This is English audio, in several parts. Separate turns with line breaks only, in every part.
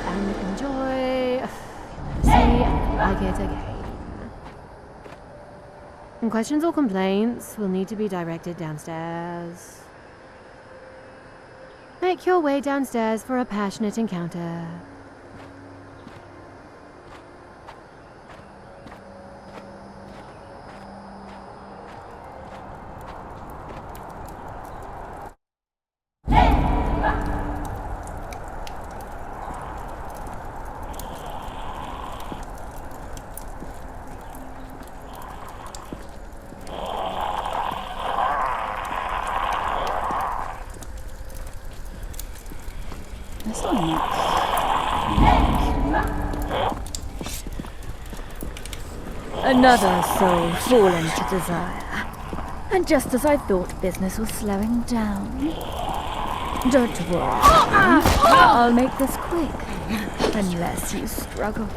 And enjoy. See, I like it again. And questions or complaints will need to be directed downstairs. Make your way downstairs for a passionate encounter.
Another soul fallen to desire. And just as I thought business was slowing down. Don't worry. I'll make this quick. Unless you struggle.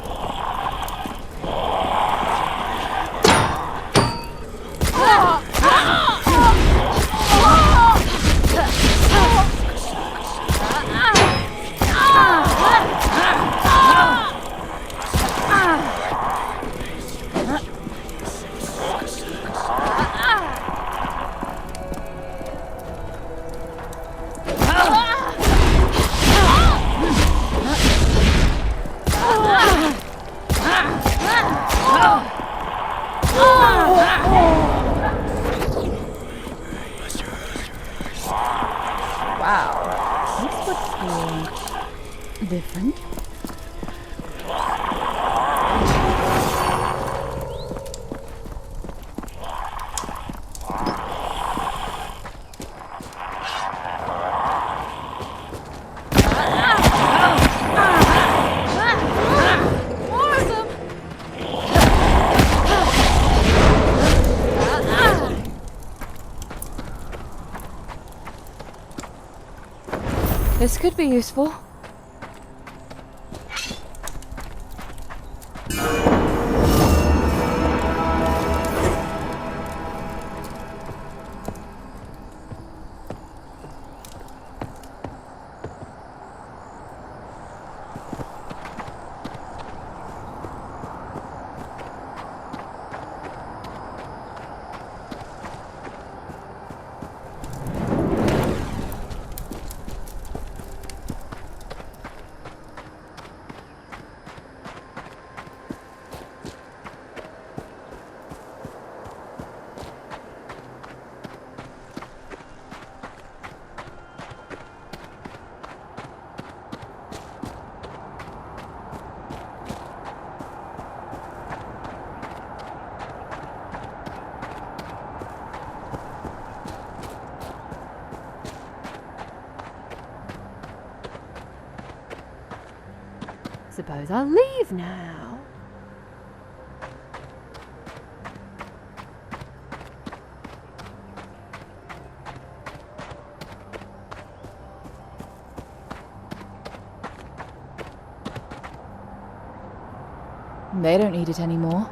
Different. This could be useful.
Suppose I'll leave now.
They don't need it anymore.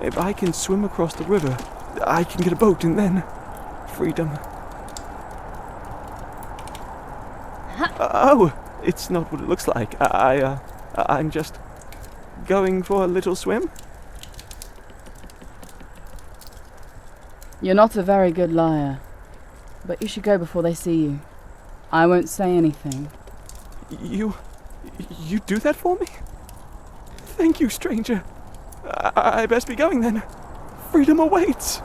If I can swim across the river, I can get a boat and then... freedom. Oh, it's not what it looks like. I'm just going for a little swim.
You're not a very good liar, but you should go before they see you. I won't say anything.
You do that for me? Thank you, stranger. I best be going then. Freedom awaits.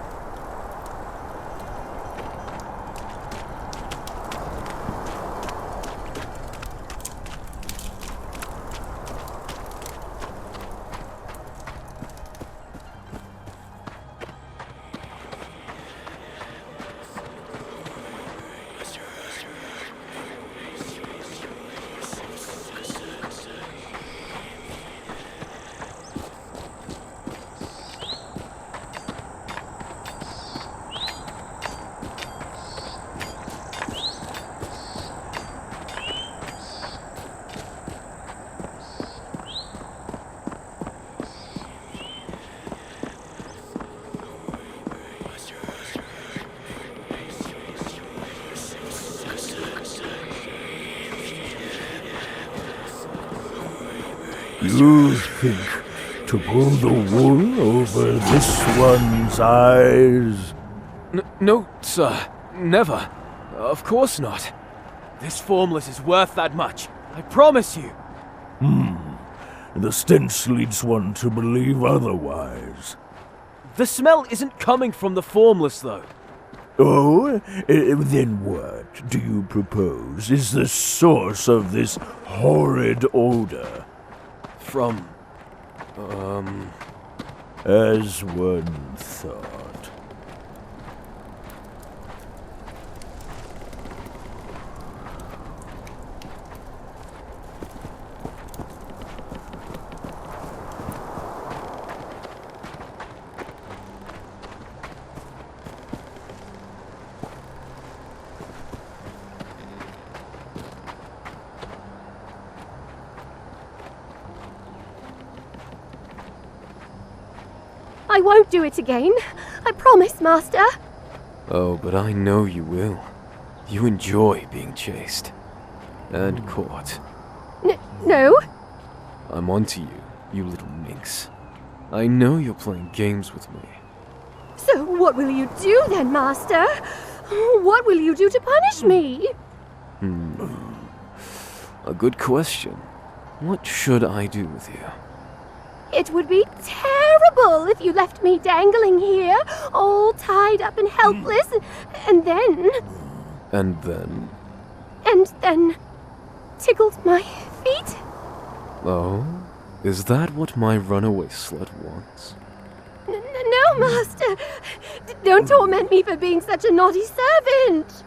You think to pull the wool over this one's eyes?
No, sir. Never. Of course not. This formless is worth that much. I promise you.
The stench leads one to believe otherwise.
The smell isn't coming from the formless, though.
Oh, then what do you propose is the source of this horrid odor?
from...
As one thought.
I won't do it again. I promise, Master.
Oh, but I know you will. You enjoy being chased. And caught.
No.
I'm onto you, you little minx. I know you're playing games with me.
So what will you do then, Master? What will you do to punish me?
A good question. What should I do with you?
It would be terrible if you left me dangling here, all tied up and helpless, and then...
And then...
And then... tickled my feet?
Oh? Is that what my runaway slut wants?
No, Master! Don't torment me for being such a naughty servant!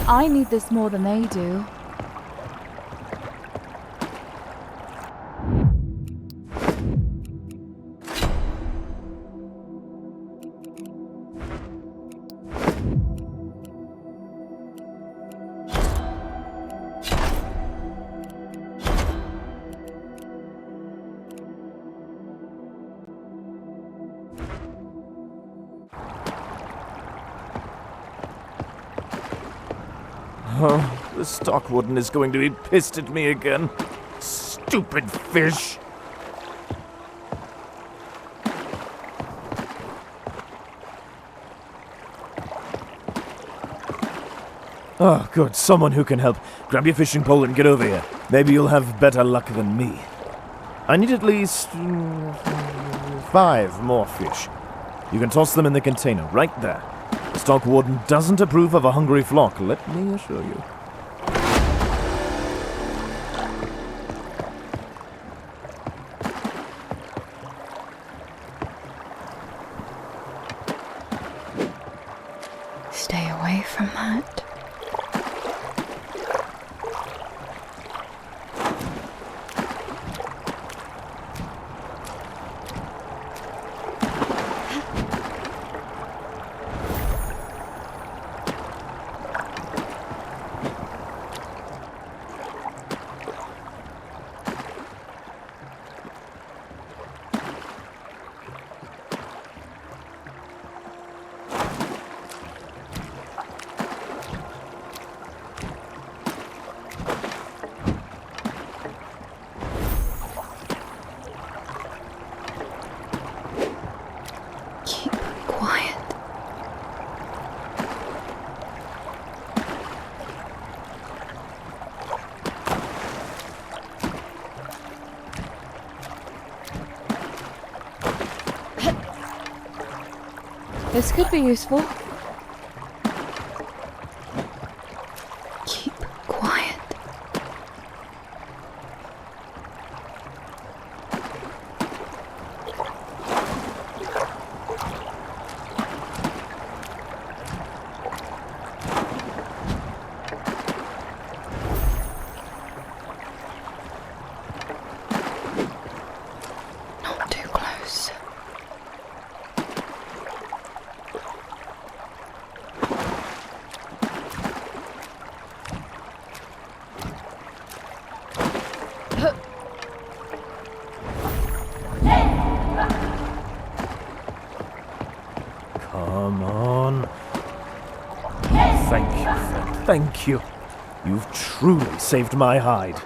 I need this more than they do.
Oh, the stock warden is going to be pissed at me again. Stupid fish! Oh, good. Someone who can help. Grab your fishing pole and get over here. Maybe you'll have better luck than me. I need at least 5 more fish. You can toss them in the container, right there. The stock warden doesn't approve of a hungry flock, let me assure you.
Stay away from that. This could be useful. Keep quiet. Not too close.
Thank you. You've truly saved my hide.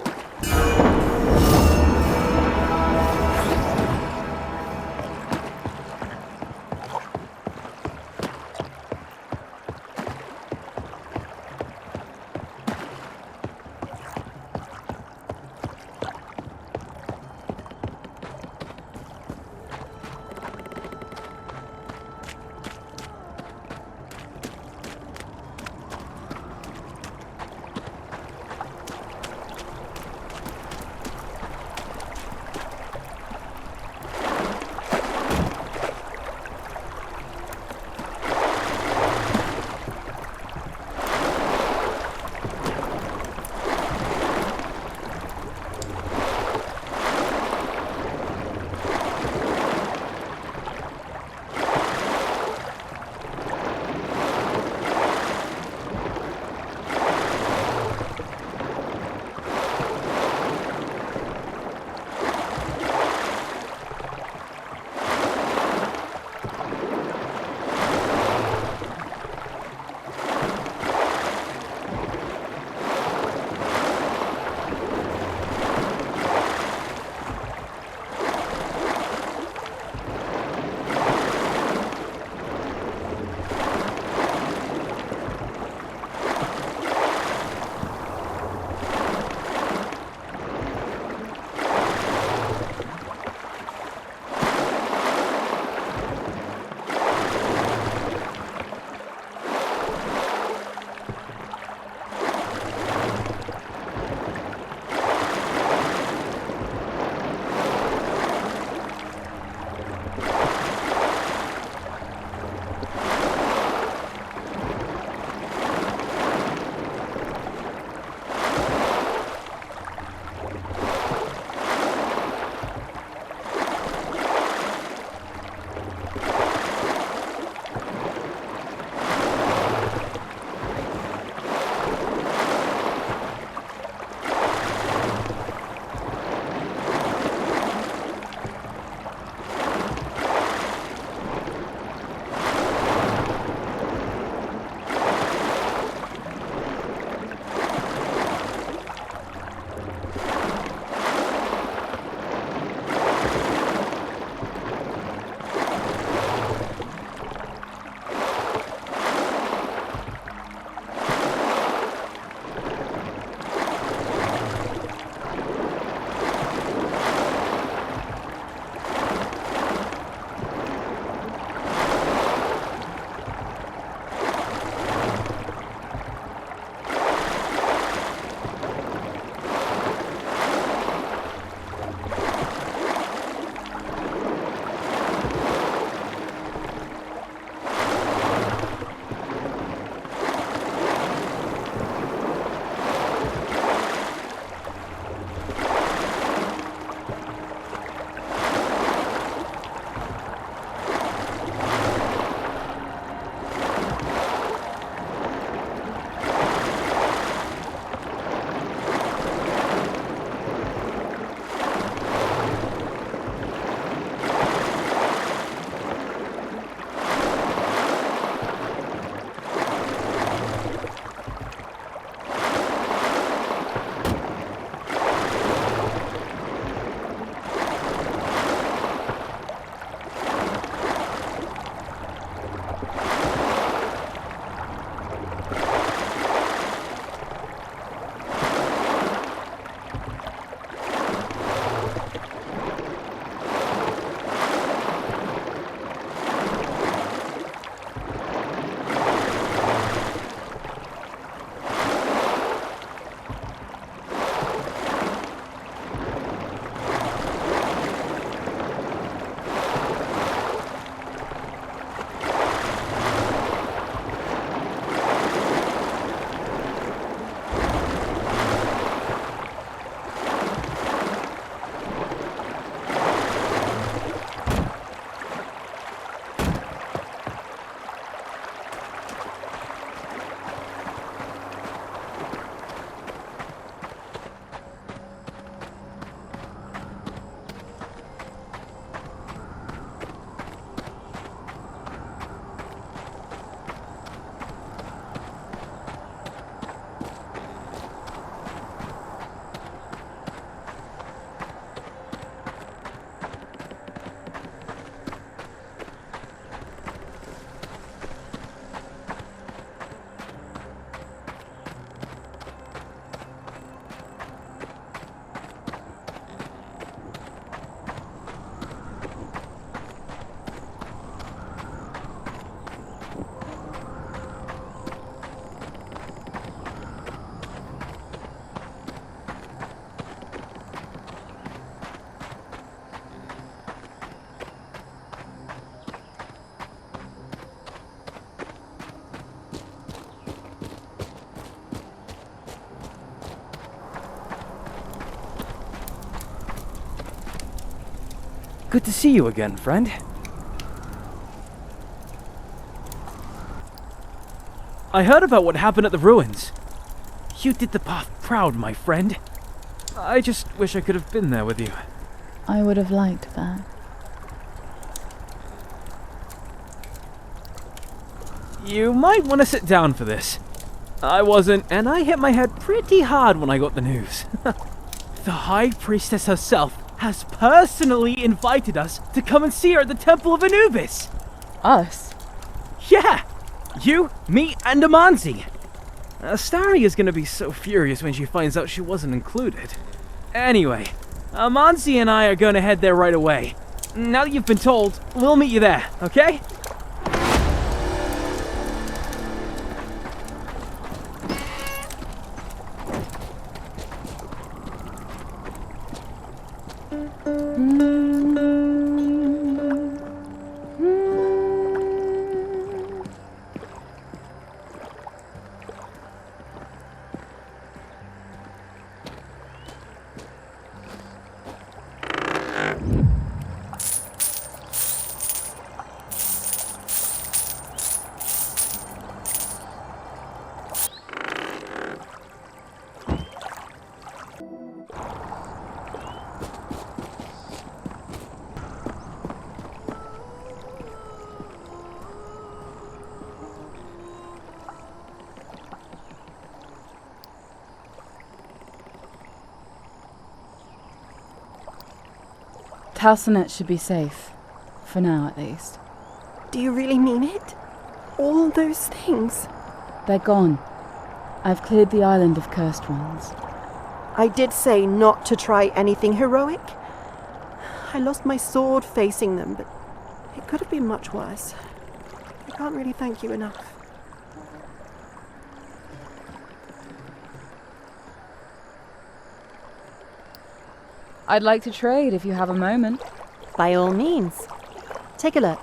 Good to see you again, friend. I heard about what happened at the ruins. You did the path proud, my friend. I just wish I could have been there with you.
I would have liked that.
You might want to sit down for this. I wasn't, and I hit my head pretty hard when I got the news. The High Priestess herself has personally invited us to come and see her at the Temple of Anubis.
Us?
Yeah! You, me, and Amanzi. Astari is gonna be so furious when she finds out she wasn't included. Anyway, Amanzi and I are gonna head there right away. Now that you've been told, we'll meet you there, okay?
Talsonet should be safe. For now, at least.
Do you really mean it? All those things?
They're gone. I've cleared the island of cursed ones.
I did say not to try anything heroic. I lost my sword facing them, but it could have been much worse. I can't really thank you enough.
I'd like to trade if you have a moment.
By all means. Take a look.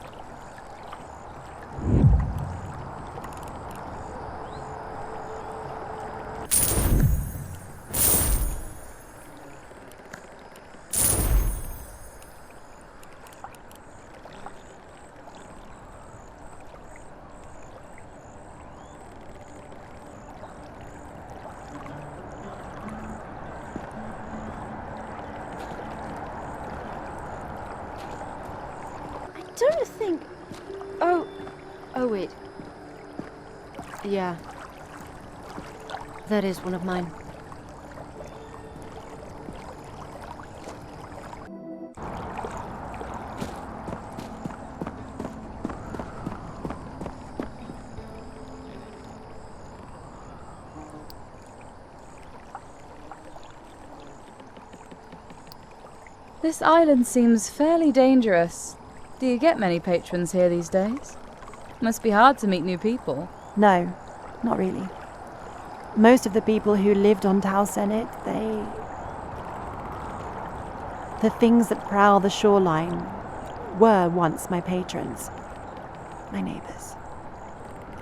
Don't think... Oh wait. Yeah. That is one of mine.
This island seems fairly dangerous. Do you get many patrons here these days? Must be hard to meet new people.
No, not really. Most of the people who lived on Talsonet, the things that prowl the shoreline were once my patrons. My neighbours.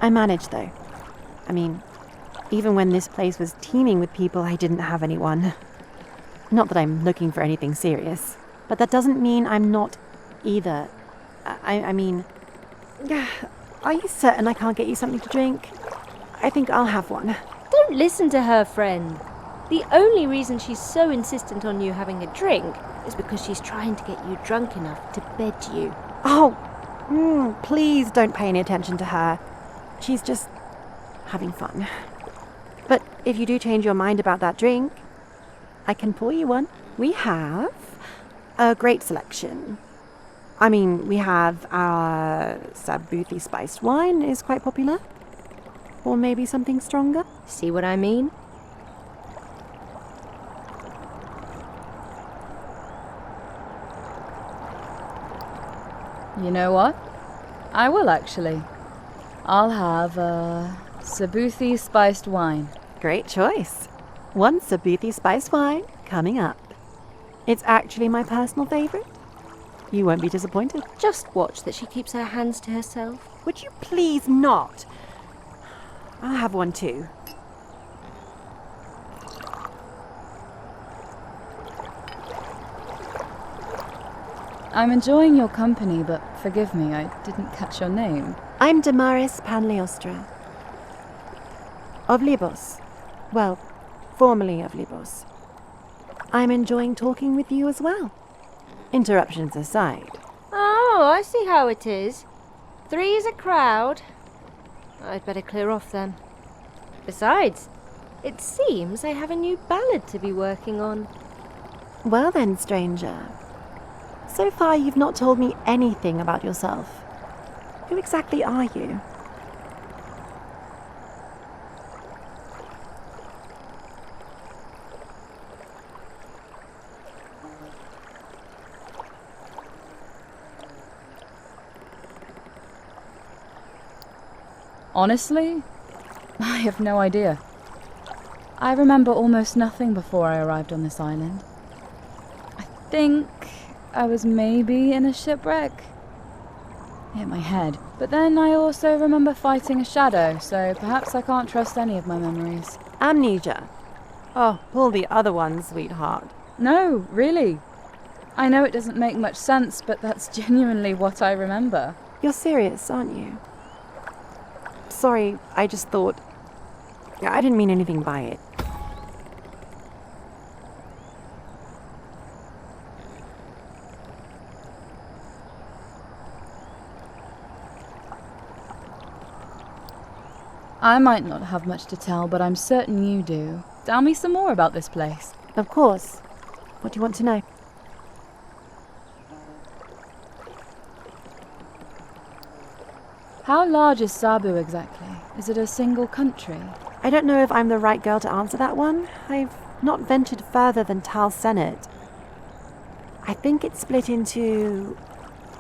I managed, though. I mean, even when this place was teeming with people, I didn't have anyone. Not that I'm looking for anything serious, but that doesn't mean I'm not either. I mean, are you certain I can't get you something to drink? I think I'll have one.
Don't listen to her, friend. The only reason she's so insistent on you having a drink is because she's trying to get you drunk enough to bed you.
Oh, please don't pay any attention to her. She's just having fun. But if you do change your mind about that drink, I can pour you one. We have a great selection. I mean, we have our Sabuthi spiced wine is quite popular. Or maybe something stronger.
See what I mean?
You know what? I will actually. I'll have a Sabuthi spiced wine.
Great choice. One Sabuthi spiced wine coming up. It's actually my personal favourite. You won't be disappointed.
Just watch that she keeps her hands to herself.
Would you please not? I'll have one too.
I'm enjoying your company, but forgive me, I didn't catch your name.
I'm Damaris Panleostra. Of Libos. Well, formerly of Libos. I'm enjoying talking with you as well. Interruptions aside.
Oh, I see how it is. 3 is a crowd. I'd better clear off then. Besides, it seems I have a new ballad to be working on.
Well then, stranger. So far you've not told me anything about yourself. Who exactly are you?
Honestly, I have no idea. I remember almost nothing before I arrived on this island. I think I was maybe in a shipwreck. Hit my head. But then I also remember fighting a shadow, so perhaps I can't trust any of my memories.
Amnesia. Oh, pull the other one, sweetheart.
No, really. I know it doesn't make much sense, but that's genuinely what I remember.
You're serious, aren't you? Sorry, I just thought... I didn't mean anything by it.
I might not have much to tell, but I'm certain you do. Tell me some more about this place.
Of course. What do you want to know?
How large is Sabu exactly? Is it a single country?
I don't know if I'm the right girl to answer that one. I've not ventured further than Tal Senate. I think it's split into...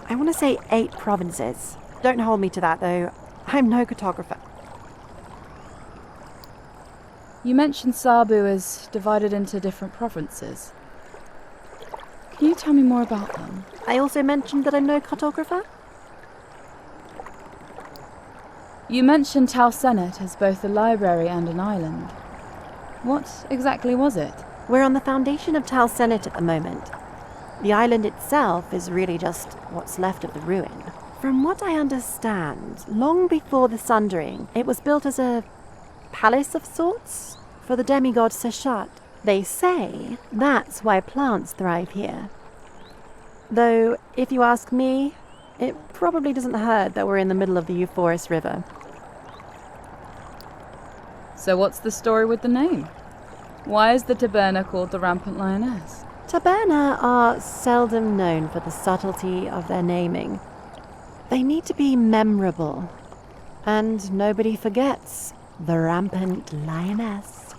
I want to say 8 provinces. Don't hold me to that, though. I'm no cartographer.
You mentioned Sabu is divided into different provinces. Can you tell me more about them?
I also mentioned that I'm no cartographer.
You mentioned Tal Senate as both a library and an island. What exactly was it?
We're on the foundation of Tal Senate at the moment. The island itself is really just what's left of the ruin. From what I understand, long before the Sundering, it was built as a palace of sorts for the demigod Seshat. They say that's why plants thrive here. Though, if you ask me, it probably doesn't hurt that we're in the middle of the Euphorus River.
So what's the story with the name? Why is the taberna called the Rampant Lioness?
Taberna are seldom known for the subtlety of their naming. They need to be memorable. And nobody forgets the Rampant Lioness.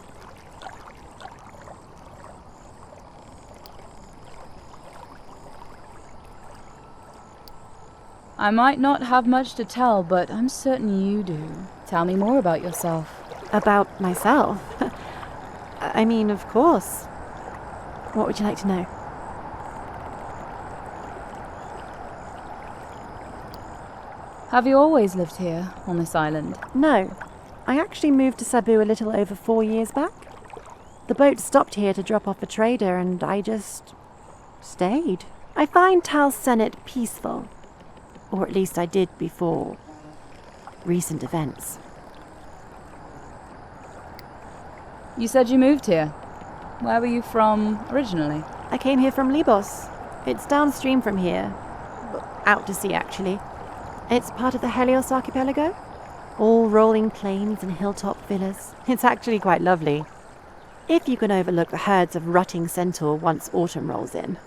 I might not have much to tell, but I'm certain you do. Tell me more about yourself.
About myself? I mean, of course. What would you like to know?
Have you always lived here, on this island?
No. I actually moved to Sabu a little over 4 years back. The boat stopped here to drop off a trader, and I just stayed. I find Tal Senate peaceful. Or at least I did before recent events.
You said you moved here. Where were you from originally?
I came here from Libos. It's downstream from here. Out to sea, actually. It's part of the Helios archipelago. All rolling plains and hilltop villas. It's actually quite lovely. If you can overlook the herds of rutting centaur once autumn rolls in.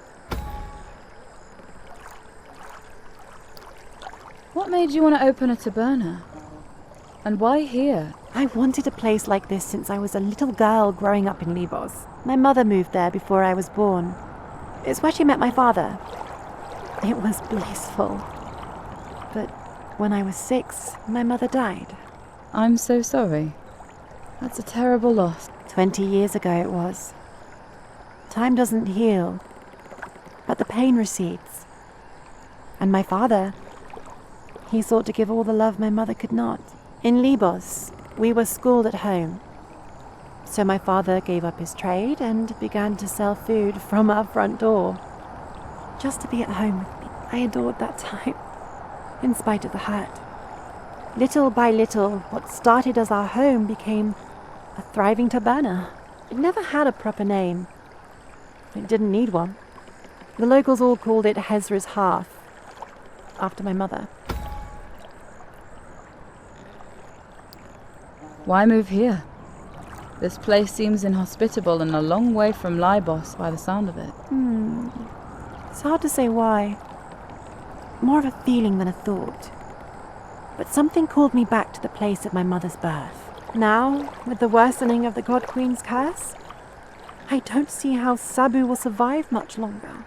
What made you want to open a taberna? And why here?
I wanted a place like this since I was a little girl growing up in Libos. My mother moved there before I was born. It's where she met my father. It was blissful. But when I was 6, my mother died.
I'm so sorry. That's a terrible loss.
20 years ago it was. Time doesn't heal, but the pain recedes. And my father, he sought to give all the love my mother could not. In Libos, we were schooled at home. So my father gave up his trade and began to sell food from our front door, just to be at home with me. I adored that time, in spite of the hurt. Little by little, what started as our home became a thriving taberna. It never had a proper name. It didn't need one. The locals all called it Hezra's Hearth, after my mother.
Why move here? This place seems inhospitable and a long way from Libos by the sound of it.
It's hard to say why. More of a feeling than a thought. But something called me back to the place of my mother's birth. Now, with the worsening of the God Queen's curse, I don't see how Sabu will survive much longer.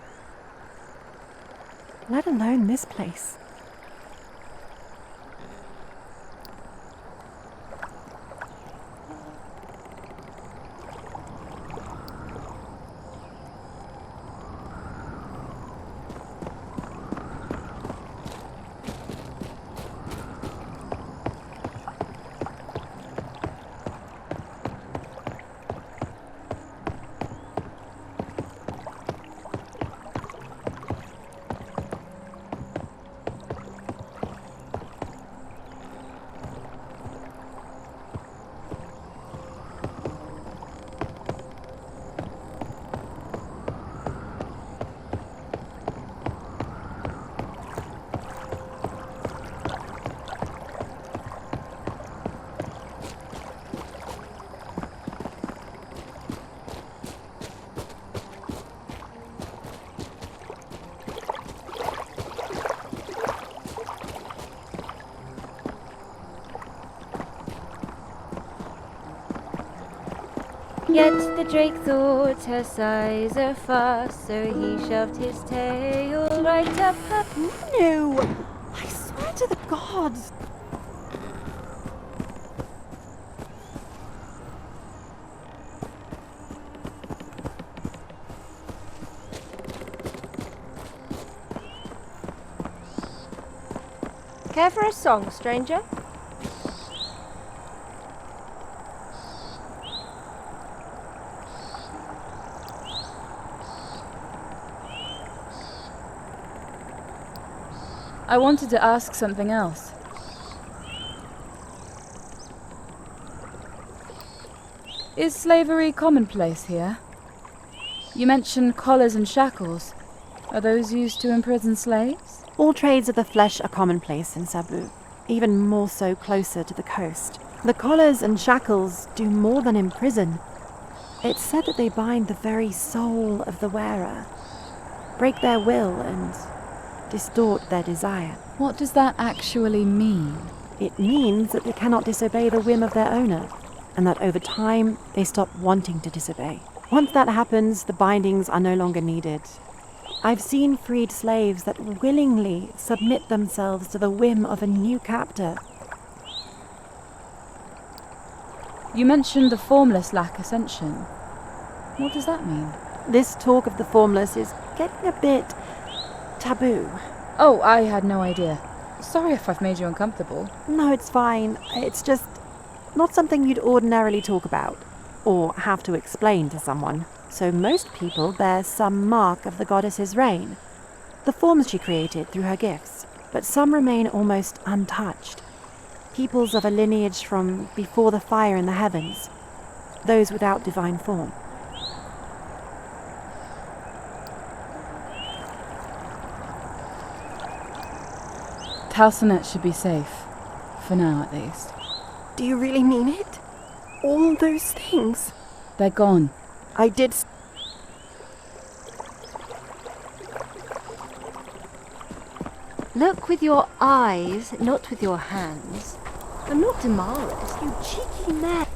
Let alone this place.
Yet the drake thought her size a farce, so he shoved his tail right up her.
No! I swear to the gods!
Care for a song, stranger?
I wanted to ask something else. Is slavery commonplace here? You mentioned collars and shackles. Are those used to imprison slaves?
All trades of the flesh are commonplace in Sabu, even more so closer to the coast. The collars and shackles do more than imprison. It's said that they bind the very soul of the wearer, break their will and distort their desire.
What does that actually mean?
It means that they cannot disobey the whim of their owner, and that over time they stop wanting to disobey. Once that happens, the bindings are no longer needed. I've seen freed slaves that willingly submit themselves to the whim of a new captor.
You mentioned the formless lack ascension. What does that mean?
This talk of the formless is getting a bit taboo.
Oh, I had no idea. Sorry if I've made you uncomfortable.
No, it's fine. It's just not something you'd ordinarily talk about, or have to explain to someone. So most people bear some mark of the goddess's reign, the forms she created through her gifts, but some remain almost untouched. Peoples of a lineage from before the fire in the heavens, those without divine form.
Talsonet should be safe. For now, at least.
Do you really mean it? All those things?
They're gone.
I did...
Look with your eyes, not with your hands. I'm not Damaris.
You cheeky man.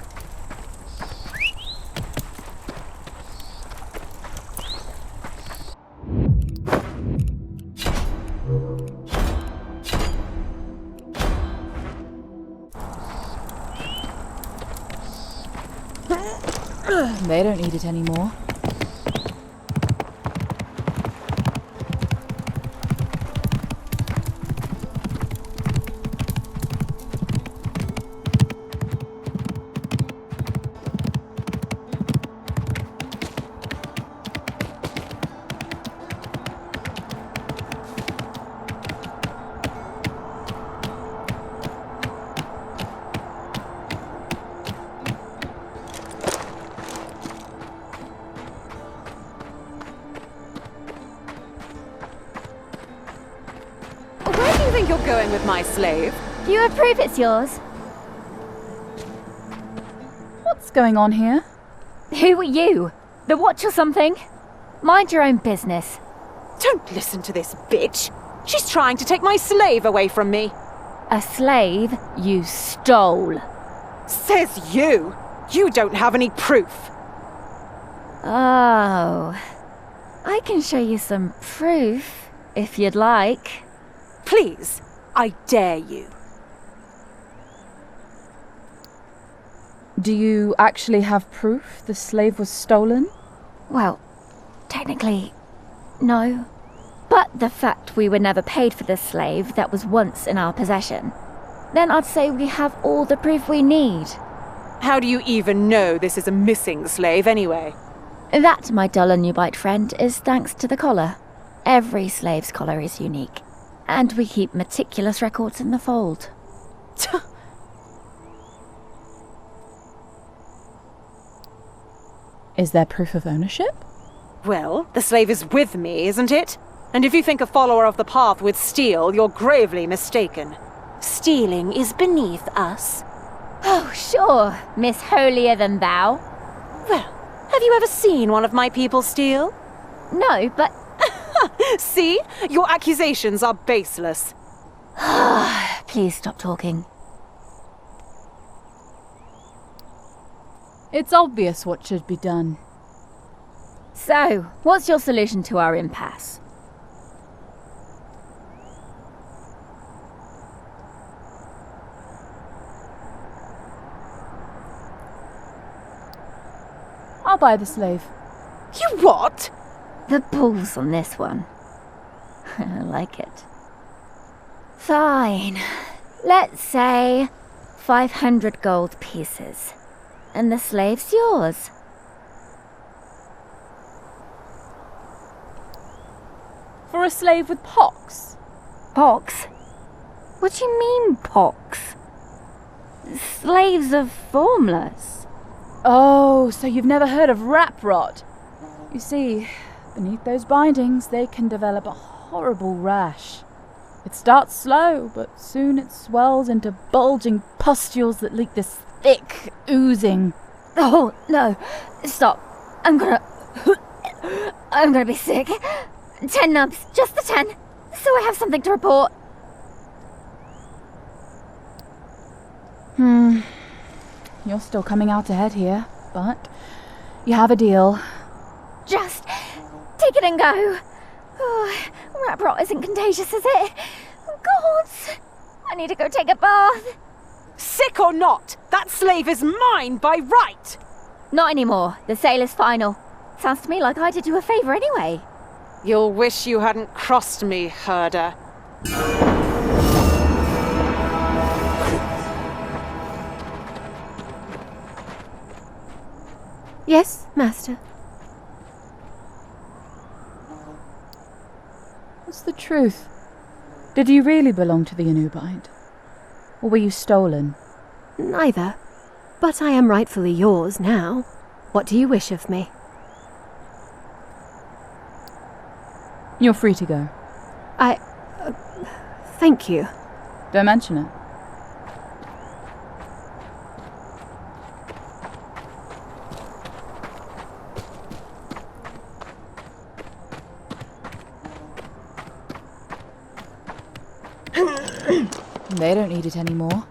They don't need it anymore.
think you're going with my slave?
Do you approve it's yours?
What's going on here?
Who are you? The watch or something? Mind your own business.
Don't listen to this bitch. She's trying to take my slave away from me.
A slave you stole.
Says you. You don't have any proof.
Oh. I can show you some proof, if you'd like.
Please, I dare you.
Do you actually have proof the slave was stolen?
Well, technically, no. But the fact we were never paid for the slave that was once in our possession, then I'd say we have all the proof we need.
How do you even know this is a missing slave anyway?
That, my dull and Nubite friend, is thanks to the collar. Every slave's collar is unique, and we keep meticulous records in the fold.
Is there proof of ownership?
Well, the slave is with me, isn't it? And if you think a follower of the path would steal, you're gravely mistaken. Stealing is beneath us.
Oh, sure, Miss Holier Than Thou.
Well, have you ever seen one of my people steal?
No, but...
See? Your accusations are baseless.
Please stop talking.
It's obvious what should be done.
So, what's your solution to our impasse?
I'll buy the slave.
You what?
The balls on this one. I like it. Fine. Let's say 500 gold pieces. And the slave's yours.
For a slave with pox?
Pox? What do you mean, pox? Slaves are formless.
Oh, so you've never heard of rap rot? You see, beneath those bindings, they can develop a horrible rash. It starts slow, but soon it swells into bulging pustules that leak this thick oozing.
Oh, no. Stop. I'm gonna be sick. 10 nubs. Just the 10. So I have something to report.
You're still coming out ahead here, but you have a deal.
Just take it and go. Oh, rat rot isn't contagious, is it? Oh, God. I need to go take a bath.
Sick or not, that slave is mine by right!
Not anymore. The sale is final. Sounds to me like I did you a favour anyway.
You'll wish you hadn't crossed me, herder.
Yes, master.
What's the truth? Did you really belong to the Anubite? Or were you stolen?
Neither. But I am rightfully yours now. What do you wish of me?
You're free to go.
Thank you.
Don't mention it.
They don't need it anymore.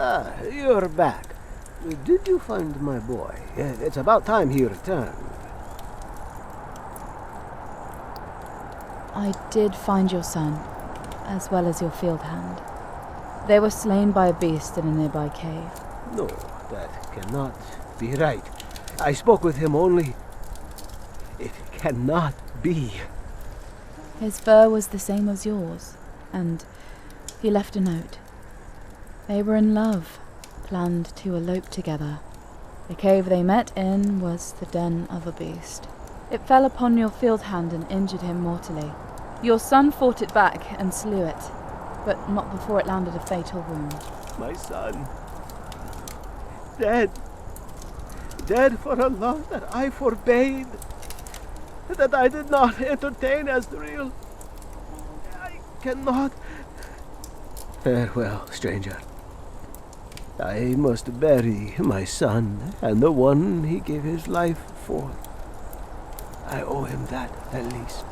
Ah, you're back. Did you find my boy? It's about time he returned.
I did find your son, as well as your field hand. They were slain by a beast in a nearby cave.
No, that cannot be right. I spoke with him only... cannot be.
His fur was the same as yours, and he left a note. They were in love, planned to elope together. The cave they met in was the den of a beast. It fell upon your field hand and injured him mortally. Your son fought it back and slew it, but not before it landed a fatal wound.
My son. Dead. Dead for a love that I forbade. That I did not entertain as real. I cannot. Farewell, stranger. I must bury my son and the one he gave his life for. I owe him that, at least.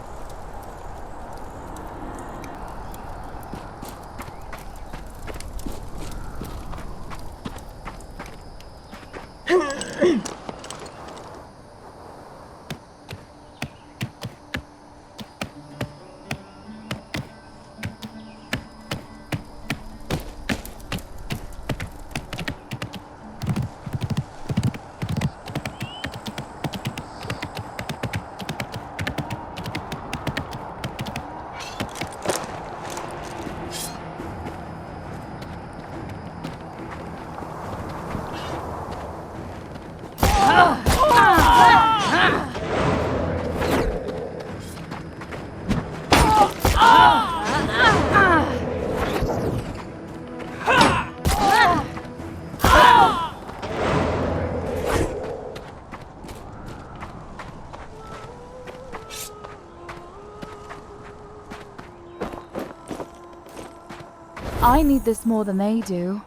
I need this more than they do.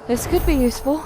This could be useful.